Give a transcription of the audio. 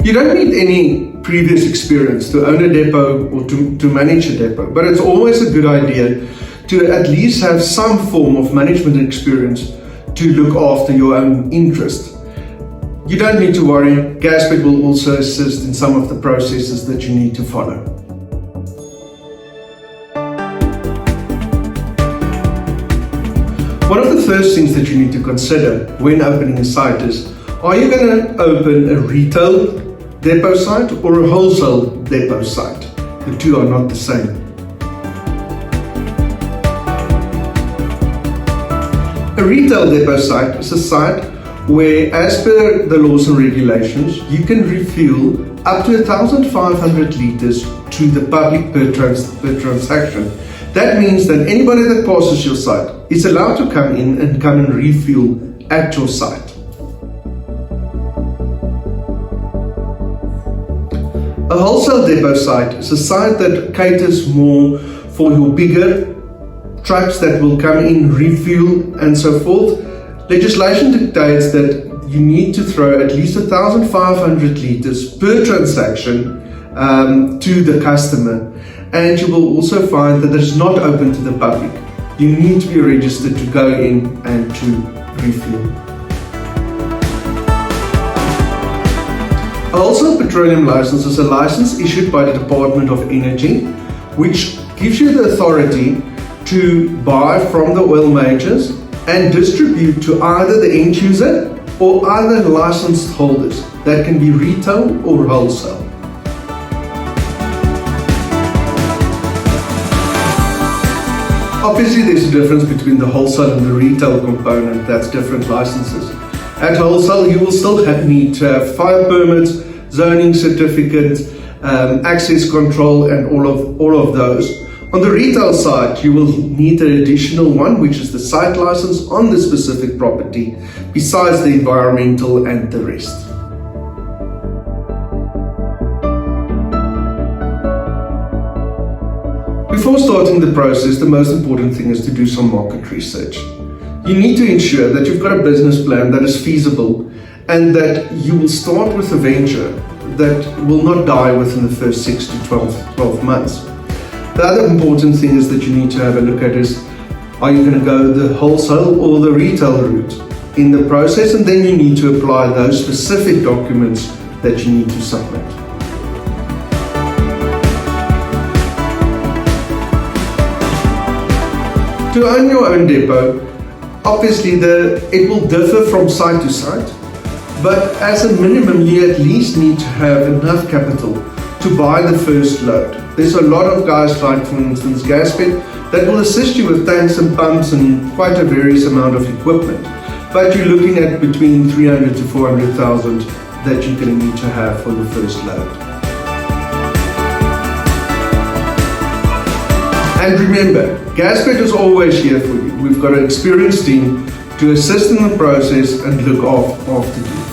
You don't need any previous experience to own a depot or to manage a depot, but it's always a good idea to at least have some form of management experience to look after your own interest. You don't need to worry, Gasped will also assist in some of the processes that you need to follow. One of the first things that you need to consider when opening a site is, are you going to open a retail depot site or a wholesale depot site? The two are not the same. A retail depot site is a site where, as per the laws and regulations, you can refuel up to 1,500 litres to the public per transaction. That means that anybody that passes your site is allowed to come in and refuel at your site. A wholesale depot site is a site that caters more for your bigger trucks that will come in, refuel and so forth. Legislation dictates that you need to throw at least 1,500 litres per transaction to the customer, and you will also find that it's not open to the public. You need to be registered to go in and to refuel. A wholesale petroleum license is a license issued by the Department of Energy, which gives you the authority to buy from the oil majors and distribute to either the end user or other licensed holders. That can be retail or wholesale. Obviously, there's a difference between the wholesale and the retail component. That's different licenses. At wholesale, you will still need to have fire permits, zoning certificate, access control, and all of those. On the retail side, you will need an additional one, which is the site license on the specific property, besides the environmental and the rest. Before starting the process, the most important thing is to do some market research. You need to ensure that you've got a business plan that is feasible and that you will start with a venture that will not die within the first 6 to 12 months. The other important thing is that you need to have a look at is, are you going to go the wholesale or the retail route in the process, and then you need to apply those specific documents that you need to submit. To own your own depot, obviously it will differ from site to site, but as a minimum you at least need to have enough capital to buy the first load. There's a lot of guys like, for instance, Gasped, that will assist you with tanks and pumps and quite a various amount of equipment, but you're looking at between 300 to 400,000 that you're going to need to have for the first load. And remember, Gasped is always here for you. We've got an experienced team to assist in the process and look after you.